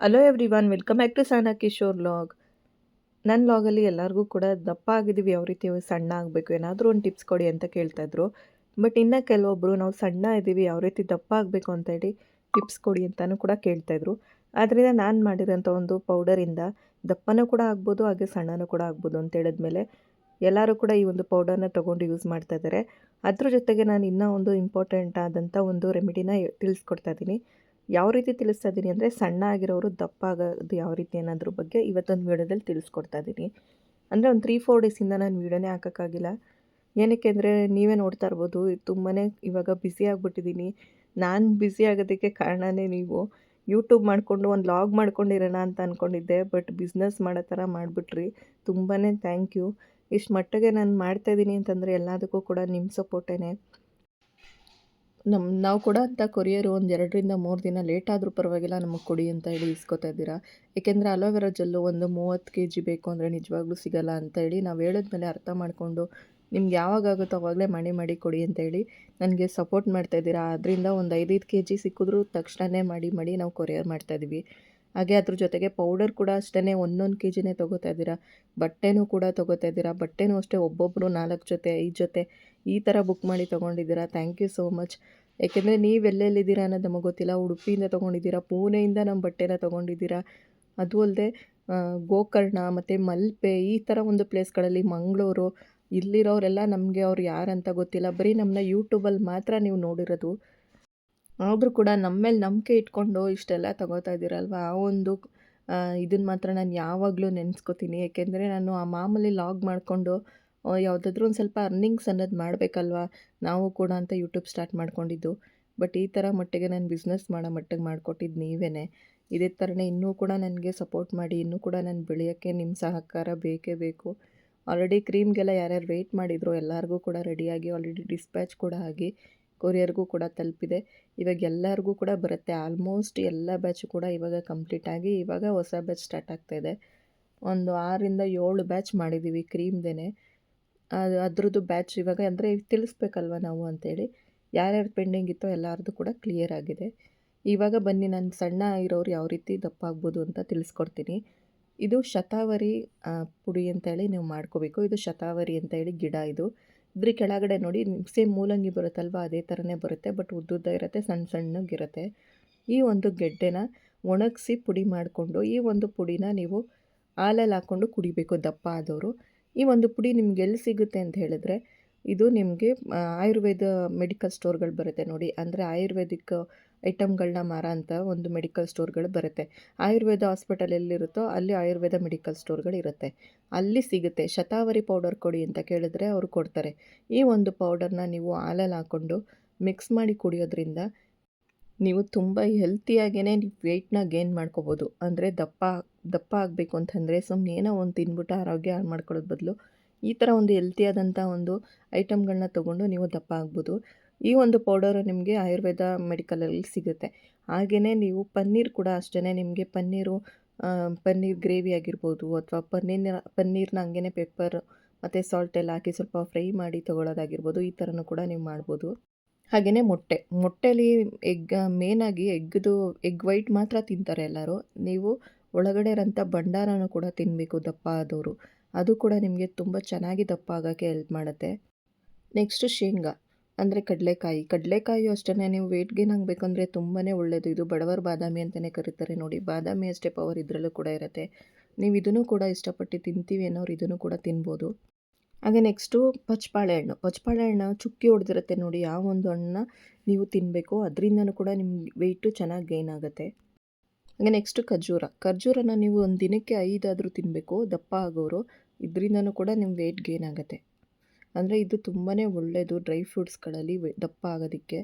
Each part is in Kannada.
Hello everyone, welcome back to Sahana Kishore vlog. ನನ್ನ ವ್ಲಾಗಲ್ಲಿ ಎಲ್ಲರಿಗೂ ಕೂಡ ದಪ್ಪ ಆಗಿದ್ದೀವಿ, ಯಾವ ರೀತಿ ಸಣ್ಣ ಆಗಬೇಕು, ಏನಾದರೂ ಒಂದು ಟಿಪ್ಸ್ ಕೊಡಿ ಅಂತ ಕೇಳ್ತಾಯಿದ್ರು. ಬಟ್ ಇನ್ನು ಕೆಲವೊಬ್ಬರು ನಾವು ಸಣ್ಣ ಇದ್ದೀವಿ, ಯಾವ ರೀತಿ ದಪ್ಪ ಆಗಬೇಕು ಅಂತೇಳಿ ಟಿಪ್ಸ್ ಕೊಡಿ ಅಂತಲೂ ಕೂಡ ಕೇಳ್ತಾಯಿದ್ರು. ಆದ್ದರಿಂದ ನಾನು ಮಾಡಿರೋಂಥ ಒಂದು ಪೌಡರಿಂದ ದಪ್ಪನೂ ಕೂಡ ಆಗ್ಬೋದು, ಹಾಗೆ ಸಣ್ಣನೂ ಕೂಡ ಆಗ್ಬೋದು ಅಂತ ಹೇಳಿದ್ಮೇಲೆ ಎಲ್ಲರೂ ಕೂಡ ಈ ಒಂದು ಪೌಡರ್ನ ತೊಗೊಂಡು ಯೂಸ್ ಮಾಡ್ತಾ ಇದ್ದಾರೆ. ಅದ್ರ ಜೊತೆಗೆ ನಾನು ಇನ್ನೂ ಒಂದು ಇಂಪಾರ್ಟೆಂಟ್ ಆದಂಥ ಒಂದು ರೆಮಿಡಿನ ತಿಳಿಸ್ಕೊಡ್ತಾ ಇದ್ದೀನಿ. ಯಾವ ರೀತಿ ತಿಳಿಸ್ತಾ ಇದ್ದೀನಿ ಅಂದರೆ, ಸಣ್ಣ ಆಗಿರೋರು ದಪ್ಪ ಆಗೋದು ಯಾವ ರೀತಿ ಅನ್ನೋದ್ರ ಬಗ್ಗೆ ಇವತ್ತೊಂದು ವೀಡಿಯೋದಲ್ಲಿ ತಿಳಿಸ್ಕೊಡ್ತಾ ಇದ್ದೀನಿ. ಅಂದರೆ ಒಂದು 3-4 ಡೇಸಿಂದ ನಾನು ವೀಡಿಯೋನೇ ಹಾಕೋಕ್ಕಾಗಿಲ್ಲ. ಏನಕ್ಕೆ ಅಂದರೆ ನೀವೇ ನೋಡ್ತಾ ಇರ್ಬೋದು, ತುಂಬಾ ಇವಾಗ ಬ್ಯುಸಿ ಆಗಿಬಿಟ್ಟಿದ್ದೀನಿ. ನಾನು ಬ್ಯುಸಿ ಆಗೋದಕ್ಕೆ ಕಾರಣವೇ ನೀವು. ಯೂಟ್ಯೂಬ್ ಮಾಡಿಕೊಂಡು ಒಂದು ಲಾಗ್ ಮಾಡ್ಕೊಂಡಿರೋಣ ಅಂತ ಅಂದ್ಕೊಂಡಿದ್ದೆ, ಬಟ್ ಬಿಸ್ನೆಸ್ ಮಾಡೋ ಥರ ಮಾಡಿಬಿಟ್ರಿ. ತುಂಬಾ ಥ್ಯಾಂಕ್ ಯು. ಇಷ್ಟು ಮಟ್ಟಿಗೆ ನಾನು ಮಾಡ್ತಾಯಿದ್ದೀನಿ ಅಂತಂದರೆ ಎಲ್ಲದಕ್ಕೂ ಕೂಡ ನಿಮ್ಮ ಸಪೋರ್ಟೇ. ನಾವು ಕೊಡೋಂಥ ಕೊರಿಯರು ಒಂದು 2-3 ದಿನ ಲೇಟ್ ಆದರೂ ಪರವಾಗಿಲ್ಲ ನಮಗೆ ಕೊಡಿ ಅಂತ ಹೇಳಿ ಇಸ್ಕೊತಾ ಇದ್ದೀರಾ. ಏಕೆಂದರೆ ಅಲೋವೆರಾ ಜೆಲ್ಲು ಒಂದು 30 kg ಬೇಕು ಅಂದರೆ ನಿಜವಾಗ್ಲೂ ಸಿಗೋಲ್ಲ ಅಂತ ಹೇಳಿ ನಾವು ಹೇಳಿದ್ಮೇಲೆ ಅರ್ಥ ಮಾಡಿಕೊಂಡು ನಿಮ್ಗೆ ಯಾವಾಗಾಗುತ್ತೋ ಆವಾಗಲೇ ಮಾಡಿ ಕೊಡಿ ಅಂತೇಳಿ ನನಗೆ ಸಪೋರ್ಟ್ ಮಾಡ್ತಾಯಿದ್ದೀರಾ. ಅದರಿಂದ ಒಂದು 5-5 kg ಸಿಕ್ಕಿದ್ರೂ ತಕ್ಷಣವೇ ಮಾಡಿ ನಾವು ಕೊರಿಯರ್ ಮಾಡ್ತಾಯಿದ್ದೀವಿ. ಹಾಗೆ ಅದ್ರ ಜೊತೆಗೆ ಪೌಡರ್ ಕೂಡ ಅಷ್ಟೇ 1 kgನೇ ತೊಗೋತಾ ಇದ್ದೀರಾ. ಬಟ್ಟೆನೂ ಕೂಡ ತೊಗೋತಾ ಇದ್ದೀರಾ. ಬಟ್ಟೆನೂ ಅಷ್ಟೇ ಒಬ್ಬೊಬ್ಬರು 4 ಜೊತೆ 5 ಜೊತೆ ಈ ಥರ ಬುಕ್ ಮಾಡಿ ತೊಗೊಂಡಿದ್ದೀರಾ. Thank you so much. ಏಕೆಂದರೆ ನೀವು ಎಲ್ಲೆಲ್ಲಿದ್ದೀರಾ ಅನ್ನೋದು ನಮಗೆ ಗೊತ್ತಿಲ್ಲ. ಉಡುಪಿಯಿಂದ ತೊಗೊಂಡಿದ್ದೀರಾ, ಪುಣೆಯಿಂದ ನಮ್ಮ ಬಟ್ಟೆನ ತೊಗೊಂಡಿದ್ದೀರಾ. ಅದು ಅಲ್ಲದೆ ಗೋಕರ್ಣ ಮತ್ತು ಮಲ್ಪೆ ಈ ಥರ ಒಂದು ಪ್ಲೇಸ್ಗಳಲ್ಲಿ, ಮಂಗಳೂರು ಇಲ್ಲಿರೋರೆಲ್ಲ ನಮಗೆ ಅವ್ರು ಯಾರಂತ ಗೊತ್ತಿಲ್ಲ. ಬರೀ ನಮ್ಮನ್ನ ಯೂಟ್ಯೂಬಲ್ಲಿ ಮಾತ್ರ ನೀವು ನೋಡಿರೋದು. ಆದರೂ ಕೂಡ ನಮ್ಮ ಮೇಲೆ ನಂಬಿಕೆ ಇಟ್ಕೊಂಡು ಇಷ್ಟೆಲ್ಲ ತೊಗೋತಾ ಇದ್ದೀರಲ್ವ, ಆ ಒಂದು ಇದನ್ನು ಮಾತ್ರ ನಾನು ಯಾವಾಗಲೂ ನೆನೆಸ್ಕೋತೀನಿ. ಏಕೆಂದರೆ ನಾನು ಆ ಮಾಮೂಲಿ ಲಾಗ್ ಮಾಡಿಕೊಂಡು ಯಾವುದಾದ್ರೂ ಒಂದು ಸ್ವಲ್ಪ ಅರ್ನಿಂಗ್ಸ್ ಅನ್ನೋದು ಮಾಡಬೇಕಲ್ವ ನಾವು ಕೂಡ ಅಂತ ಯೂಟ್ಯೂಬ್ ಸ್ಟಾರ್ಟ್ ಮಾಡ್ಕೊಂಡಿದ್ದು. ಬಟ್ ಈ ಥರ ಮಟ್ಟಿಗೆ ನಾನು ಬಿಸ್ನೆಸ್ ಮಾಡೋ ಮಟ್ಟಿಗೆ ಮಾಡಿಕೊಟ್ಟಿದ್ದು ನೀವೇ. ಇದೇ ಥರನೇ ಇನ್ನೂ ಕೂಡ ನನಗೆ ಸಪೋರ್ಟ್ ಮಾಡಿ. ಇನ್ನೂ ಕೂಡ ನಾನು ಬೆಳೆಯೋಕ್ಕೆ ನಿಮ್ಮ ಸಹಕಾರ ಬೇಕೇ ಬೇಕು. ಆಲ್ರೆಡಿ ಕ್ರೀಮ್ಗೆಲ್ಲ ಯಾರ್ಯಾರು ವೆಯ್ಟ್ ಮಾಡಿದ್ರು ಎಲ್ಲರಿಗೂ ಕೂಡ ರೆಡಿಯಾಗಿ ಆಲ್ರೆಡಿ ಡಿಸ್ಪ್ಯಾಚ್ ಕೂಡ ಆಗಿ ಕೊರಿಯರ್ಗೂ ಕೂಡ ತಲುಪಿದೆ. ಇವಾಗ ಎಲ್ಲರಿಗೂ ಕೂಡ ಬರುತ್ತೆ. ಆಲ್ಮೋಸ್ಟ್ ಎಲ್ಲ ಬ್ಯಾಚು ಕೂಡ ಇವಾಗ ಕಂಪ್ಲೀಟ್ ಆಗಿ ಇವಾಗ ಹೊಸ ಬ್ಯಾಚ್ ಸ್ಟಾರ್ಟ್ ಆಗ್ತಾಯಿದೆ. ಒಂದು 6-7 ಬ್ಯಾಚ್ ಮಾಡಿದ್ದೀವಿ ಕ್ರೀಮ್ದೇ. ಅದ್ರದ್ದು ಬ್ಯಾಚ್ ಇವಾಗ ಅಂದರೆ ತಿಳಿಸ್ಬೇಕಲ್ವ ನಾವು ಅಂತೇಳಿ ಯಾರ್ಯಾರು ಪೆಂಡಿಂಗ್ ಇತ್ತೋ ಎಲ್ಲರದ್ದು ಕೂಡ ಕ್ಲಿಯರ್ ಆಗಿದೆ. ಇವಾಗ ಬನ್ನಿ ನಾನು ಸಣ್ಣ ಇರೋರು ಯಾವ ರೀತಿ ದಪ್ಪ ಆಗ್ಬೋದು ಅಂತ ತಿಳಿಸ್ಕೊಡ್ತೀನಿ. ಇದು ಶತಾವರಿ ಪುಡಿ ಅಂತೇಳಿ ನೀವು ಮಾಡ್ಕೋಬೇಕು. ಇದು ಶತಾವರಿ ಅಂತೇಳಿ ಗಿಡ. ಇದ್ರ ಕೆಳಗಡೆ ನೋಡಿ ಸೇಮ್ ಮೂಲಂಗಿ ಬರುತ್ತಲ್ವ, ಅದೇ ಥರನೇ ಬರುತ್ತೆ. ಬಟ್ ಉದ್ದುದ್ದ ಇರುತ್ತೆ, ಸಣ್ಣ ಸಣ್ಣಗಿರುತ್ತೆ. ಈ ಒಂದು ಗೆಡ್ಡೆನ ಒಣಗಿಸಿ ಪುಡಿ ಮಾಡಿಕೊಂಡು ಈ ಒಂದು ಪುಡಿನ ನೀವು ಹಾಲಲ್ಲಿ ಹಾಕ್ಕೊಂಡು ಕುಡಿಬೇಕು ದಪ್ಪ ಆದವರು. ಈ ಒಂದು ಪುಡಿ ನಿಮ್ಗೆ ಎಲ್ಲಿ ಸಿಗುತ್ತೆ ಅಂತ ಹೇಳಿದ್ರೆ, ಇದು ನಿಮಗೆ ಆಯುರ್ವೇದ ಮೆಡಿಕಲ್ ಸ್ಟೋರ್ಗಳು ಬರುತ್ತೆ ನೋಡಿ. ಅಂದರೆ ಆಯುರ್ವೇದಿಕ್ ಐಟಮ್ಗಳನ್ನ ಮಾರೋ ಅಂಥ ಒಂದು ಮೆಡಿಕಲ್ ಸ್ಟೋರ್ಗಳು ಬರುತ್ತೆ. ಆಯುರ್ವೇದ ಹಾಸ್ಪಿಟಲ್ ಎಲ್ಲಿರುತ್ತೋ ಅಲ್ಲಿ ಆಯುರ್ವೇದ ಮೆಡಿಕಲ್ ಸ್ಟೋರ್ಗಳು ಇರುತ್ತೆ, ಅಲ್ಲಿ ಸಿಗುತ್ತೆ. ಶತಾವರಿ ಪೌಡರ್ ಕೊಡಿ ಅಂತ ಕೇಳಿದ್ರೆ ಅವರು ಕೊಡ್ತಾರೆ. ಈ ಒಂದು ಪೌಡರ್ನ ನೀವು ಹಾಲಲ್ಲಿ ಹಾಕ್ಕೊಂಡು ಮಿಕ್ಸ್ ಮಾಡಿ ಕುಡಿಯೋದ್ರಿಂದ ನೀವು ತುಂಬ ಹೆಲ್ತಿಯಾಗೇ ನೀವು ವೆಯ್ಟ್ನ ಗೇನ್ ಮಾಡ್ಕೋಬೋದು. ಅಂದರೆ ದಪ್ಪ ಆಗಬೇಕು ಅಂತಂದರೆ ಸುಮ್ಮನೆ ಏನೋ ಒಂದು ತಿಂದ್ಬಿಟ್ಟು ಆರೋಗ್ಯ ಹಾಳು ಮಾಡ್ಕೊಳ್ಳೋದು ಬದಲು ಈ ಥರ ಒಂದು ಹೆಲ್ತಿಯಾದಂಥ ಒಂದು ಐಟಮ್ಗಳನ್ನ ತೊಗೊಂಡು ನೀವು ದಪ್ಪ ಆಗ್ಬೋದು. ಈ ಒಂದು ಪೌಡರು ನಿಮಗೆ ಆಯುರ್ವೇದ ಮೆಡಿಕಲಲ್ಲಿ ಸಿಗುತ್ತೆ. ಹಾಗೆಯೇ ನೀವು ಪನ್ನೀರ್ ಕೂಡ ಅಷ್ಟೇ. ನಿಮಗೆ ಪನ್ನೀರ್ ಗ್ರೇವಿ ಆಗಿರ್ಬೋದು, ಅಥವಾ ಪನ್ನೀರ್ನ ಹಂಗೇ ಪೆಪ್ಪರ್ ಮತ್ತು ಸಾಲ್ಟ್ ಎಲ್ಲ ಹಾಕಿ ಸ್ವಲ್ಪ ಫ್ರೈ ಮಾಡಿ ತೊಗೊಳ್ಳೋದಾಗಿರ್ಬೋದು. ಈ ಥರನೂ ಕೂಡ ನೀವು ಮಾಡ್ಬೋದು. ಹಾಗೆಯೇ ಮೊಟ್ಟೆಲಿ ಮೇನಾಗಿ ಎಗ್ ವೈಟ್ ಮಾತ್ರ ತಿಂತಾರೆ ಎಲ್ಲರೂ. ನೀವು ಒಳಗಡೆ ಇರೋಂಥ ಭಂಡಾರನೂ ಕೂಡ ತಿನ್ನಬೇಕು ದಪ್ಪ ಆದವರು. ಅದು ಕೂಡ ನಿಮಗೆ ತುಂಬ ಚೆನ್ನಾಗಿ ದಪ್ಪ ಆಗೋಕ್ಕೆ ಹೆಲ್ಪ್ ಮಾಡುತ್ತೆ. ನೆಕ್ಸ್ಟು ಶೇಂಗಾ ಅಂದರೆ ಕಡಲೆಕಾಯಿಯು ಅಷ್ಟೇ. ನೀವು ವೆಯ್ಟ್ ಗೇನ್ ಆಗಬೇಕಂದ್ರೆ ತುಂಬಾ ಒಳ್ಳೆಯದು. ಇದು ಬಡವರ ಬಾದಾಮಿ ಅಂತಲೇ ಕರೀತಾರೆ ನೋಡಿ. ಬಾದಾಮಿ ಅಷ್ಟೇ ಪವರ್ ಇದರಲ್ಲೂ ಕೂಡ ಇರುತ್ತೆ. ನೀವು ಇದನ್ನು ಕೂಡ ಇಷ್ಟಪಟ್ಟು ತಿಂತೀವಿ ಅನ್ನೋರು ಇದನ್ನು ಕೂಡ ತಿನ್ಬೋದು. ಹಾಗೆ ನೆಕ್ಸ್ಟು ಪಚ್ಚಬಾಳೆ ಹಣ್ಣು ಚುಕ್ಕಿ ಹೊಡೆದಿರುತ್ತೆ ನೋಡಿ, ಆ ಒಂದು ಹಣ್ಣನ್ನ ನೀವು ತಿನ್ನಬೇಕು. ಅದರಿಂದನೂ ಕೂಡ ನಿಮ್ಮ ವೆಯ್ಟು ಚೆನ್ನಾಗಿ ಗೇನ್ ಆಗುತ್ತೆ. ಹಾಗೆ ನೆಕ್ಸ್ಟು ಖರ್ಜೂರನ ನೀವು ಒಂದು ದಿನಕ್ಕೆ 5 ಆದರೂ ತಿನ್ನಬೇಕು ದಪ್ಪ ಆಗೋರು. ಇದರಿಂದನೂ ಕೂಡ ನಿಮ್ಮ ವೆಯ್ಟ್ ಗೇನ್ ಆಗುತ್ತೆ. ಅಂದರೆ ಇದು ತುಂಬಾ ಒಳ್ಳೆಯದು ಡ್ರೈ ಫ್ರೂಟ್ಸ್ಗಳಲ್ಲಿ ದಪ್ಪ ಆಗೋದಕ್ಕೆ.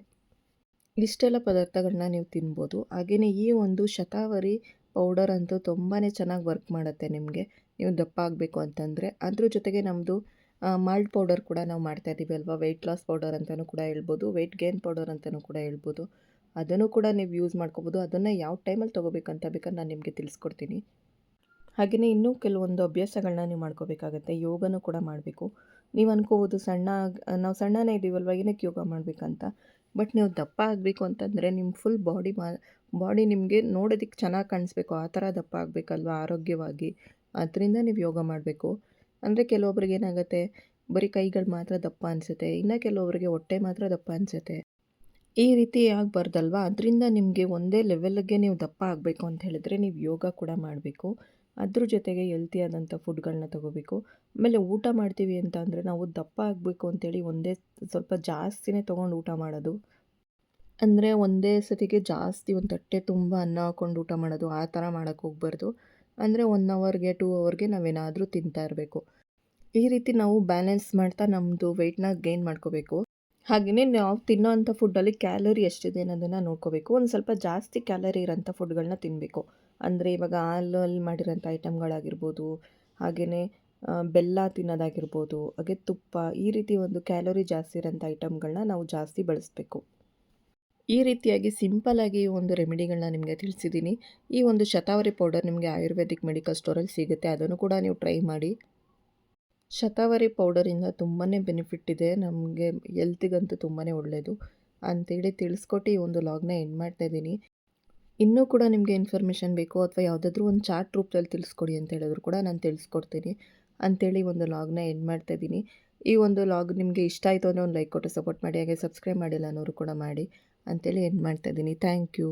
ಇಷ್ಟೆಲ್ಲ ಪದಾರ್ಥಗಳನ್ನ ನೀವು ತಿನ್ಬೋದು. ಹಾಗೆಯೇ ಈ ಒಂದು ಶತಾವರಿ ಪೌಡರ್ ಅಂತೂ ತುಂಬಾ ಚೆನ್ನಾಗಿ ವರ್ಕ್ ಮಾಡುತ್ತೆ ನಿಮಗೆ, ನೀವು ದಪ್ಪ ಆಗಬೇಕು ಅಂತಂದರೆ. ಅದ್ರ ಜೊತೆಗೆ ನಮ್ಮದು ಮಾಲ್ಟ್ ಪೌಡರ್ ಕೂಡ ನಾವು ಮಾಡ್ತಾಯಿದ್ದೀವಿ ಅಲ್ವಾ, ವೆಯ್ಟ್ ಲಾಸ್ ಪೌಡರ್ ಅಂತಲೂ ಕೂಡ ಹೇಳ್ಬೋದು, ವೆಯ್ಟ್ ಗೇನ್ ಪೌಡರ್ ಅಂತಲೂ ಕೂಡ ಹೇಳ್ಬೋದು. ಅದನ್ನು ಕೂಡ ನೀವು ಯೂಸ್ ಮಾಡ್ಕೋಬೋದು. ಅದನ್ನು ಯಾವ ಟೈಮಲ್ಲಿ ತೊಗೋಬೇಕಂತ ಬೇಕಾದ್ರೆ ನಾನು ನಿಮಗೆ ತಿಳಿಸ್ಕೊಡ್ತೀನಿ. ಹಾಗೆಯೇ ಇನ್ನೂ ಕೆಲವೊಂದು ಅಭ್ಯಾಸಗಳನ್ನ ನೀವು ಮಾಡ್ಕೋಬೇಕಾಗತ್ತೆ. ಯೋಗನೂ ಕೂಡ ಮಾಡಬೇಕು. ನೀವು ಅನ್ಕೋಬೋದು ನಾವು ಸಣ್ಣನೇ ಇದ್ದೀವಲ್ವ, ಏನಕ್ಕೆ ಯೋಗ ಮಾಡಬೇಕಂತ. ಬಟ್ ನೀವು ದಪ್ಪ ಆಗಬೇಕು ಅಂತಂದರೆ ನಿಮ್ಮ ಫುಲ್ ಬಾಡಿ ನಿಮಗೆ ನೋಡೋದಕ್ಕೆ ಚೆನ್ನಾಗಿ ಕಾಣಿಸ್ಬೇಕು, ಆ ಥರ ದಪ್ಪ ಆಗಬೇಕಲ್ವ ಆರೋಗ್ಯವಾಗಿ. ಅದರಿಂದ ನೀವು ಯೋಗ ಮಾಡಬೇಕು. ಅಂದರೆ ಕೆಲವೊಬ್ರಿಗೆ ಏನಾಗುತ್ತೆ, ಬರೀ ಕೈಗಳು ಮಾತ್ರ ದಪ್ಪ ಅನಿಸುತ್ತೆ, ಇನ್ನು ಕೆಲವೊಬ್ಬರಿಗೆ ಹೊಟ್ಟೆ ಮಾತ್ರ ದಪ್ಪ ಅನಿಸುತ್ತೆ. ಈ ರೀತಿ ಆಗಬಾರ್ದಲ್ವಾ? ಅದರಿಂದ ನಿಮಗೆ ಒಂದೇ ಲೆವೆಲ್‌ಗೆ ನೀವು ದಪ್ಪ ಆಗಬೇಕು ಅಂತ ಹೇಳಿದ್ರೆ ನೀವು ಯೋಗ ಕೂಡ ಮಾಡಬೇಕು. ಅದ್ರ ಜೊತೆಗೆ ಹೆಲ್ತಿಯಾದಂಥ ಫುಡ್‌ಗಳನ್ನ ತಗೋಬೇಕು. ಆಮೇಲೆ ಊಟ ಮಾಡ್ತೀವಿ ಅಂತ ಅಂದರೆ ನಾವು ದಪ್ಪ ಆಗಬೇಕು ಅಂತೇಳಿ ಒಂದೇ ಸ್ವಲ್ಪ ಜಾಸ್ತಿನೇ ತೊಗೊಂಡು ಊಟ ಮಾಡೋದು. ಅಂದರೆ ಒಂದೇ ಸತಿಗೆ ಜಾಸ್ತಿ ಒಂದು ತಟ್ಟೆ ತುಂಬ ಅನ್ನ ಹಾಕ್ಕೊಂಡು ಊಟ ಮಾಡೋದು, ಆ ಥರ ಮಾಡೋಕ್ಕೆ ಹೋಗಬಾರ್ದು. ಅಂದರೆ 1 ಅವರ್‌ಗೆ 2 ಅವರ್‌ಗೆ ನಾವೇನಾದರೂ ತಿಂತಾ ಇರಬೇಕು. ಈ ರೀತಿ ನಾವು ಬ್ಯಾಲೆನ್ಸ್ ಮಾಡ್ತಾ ನಮ್ಮದು ವೆಯ್ಟ್‌ನ ಗೇನ್ ಮಾಡ್ಕೋಬೇಕು. ಹಾಗೆಯೇ ನಾವು ತಿನ್ನೋ ಅಂಥ ಫುಡ್ಡಲ್ಲಿ ಕ್ಯಾಲೋರಿ ಎಷ್ಟಿದೆ ಅನ್ನೋದನ್ನು ನೋಡ್ಕೋಬೇಕು. ಒಂದು ಸ್ವಲ್ಪ ಜಾಸ್ತಿ ಕ್ಯಾಲರಿ ಇರೋಂಥ ಫುಡ್‌ಗಳನ್ನ ತಿನ್ನಬೇಕು. ಅಂದರೆ ಇವಾಗ ಹಾಲಲ್ಲಿ ಮಾಡಿರೋಂಥ ಐಟಮ್ಗಳಾಗಿರ್ಬೋದು, ಹಾಗೆಯೇ ಬೆಲ್ಲ ತಿನ್ನೋದಾಗಿರ್ಬೋದು, ಹಾಗೆ ತುಪ್ಪ, ಈ ರೀತಿ ಒಂದು ಕ್ಯಾಲೋರಿ ಜಾಸ್ತಿ ಇರೋಂಥ ಐಟಮ್ಗಳನ್ನ ನಾವು ಜಾಸ್ತಿ ಬಳಸಬೇಕು. ಈ ರೀತಿಯಾಗಿ ಸಿಂಪಲ್ಲಾಗಿ ಒಂದು ರೆಮಿಡಿಗಳನ್ನ ನಿಮಗೆ ತಿಳಿಸಿದ್ದೀನಿ. ಈ ಒಂದು ಶತಾವರಿ ಪೌಡರ್ ನಿಮಗೆ ಆಯುರ್ವೇದಿಕ್ ಮೆಡಿಕಲ್ ಸ್ಟೋರಲ್ಲಿ ಸಿಗುತ್ತೆ. ಅದನ್ನು ಕೂಡ ನೀವು ಟ್ರೈ ಮಾಡಿ. ಶತಾವರಿ ಪೌಡರಿಂದ ತುಂಬಾ ಬೆನಿಫಿಟ್ ಇದೆ. ನಮಗೆ ಹೆಲ್ತಿಗಂತೂ ತುಂಬಾ ಒಳ್ಳೆಯದು ಅಂತೇಳಿ ತಿಳಿಸ್ಕೊಟ್ಟು ಈ ಒಂದು ಲಾಗ್ನ ಎಂಡ್ ಮಾಡ್ತಾಯಿದ್ದೀನಿ. ಇನ್ನೂ ಕೂಡ ನಿಮಗೆ ಇನ್ಫಾರ್ಮೇಷನ್ ಬೇಕು ಅಥವಾ ಯಾವುದಾದ್ರೂ ಒಂದು ಚಾರ್ಟ್ ರೂಪದಲ್ಲಿ ತಿಳಿಸ್ಕೊಡಿ ಅಂತ ಹೇಳಿದ್ರು ಕೂಡ ನಾನು ತಿಳಿಸ್ಕೊಡ್ತೀನಿ ಅಂಥೇಳಿ ಒಂದು ಲಾಗ್ನ ಎಂಡ್ ಮಾಡ್ತಾಯಿದ್ದೀನಿ. ಈ ಒಂದು ಲಾಗ್ ನಿಮಗೆ ಇಷ್ಟ ಆಯಿತು ಅಂದರೆ ಒಂದು ಲೈಕ್ ಕೊಟ್ಟು ಸಪೋರ್ಟ್ ಮಾಡಿ. ಹಾಗೆ ಸಬ್ಸ್ಕ್ರೈಬ್ ಮಾಡಿಲ್ಲ ಅನ್ನೋರು ಕೂಡ ಮಾಡಿ ಅಂಥೇಳಿ ಎಂಡ್ ಮಾಡ್ತಾಯಿದ್ದೀನಿ. Thank you.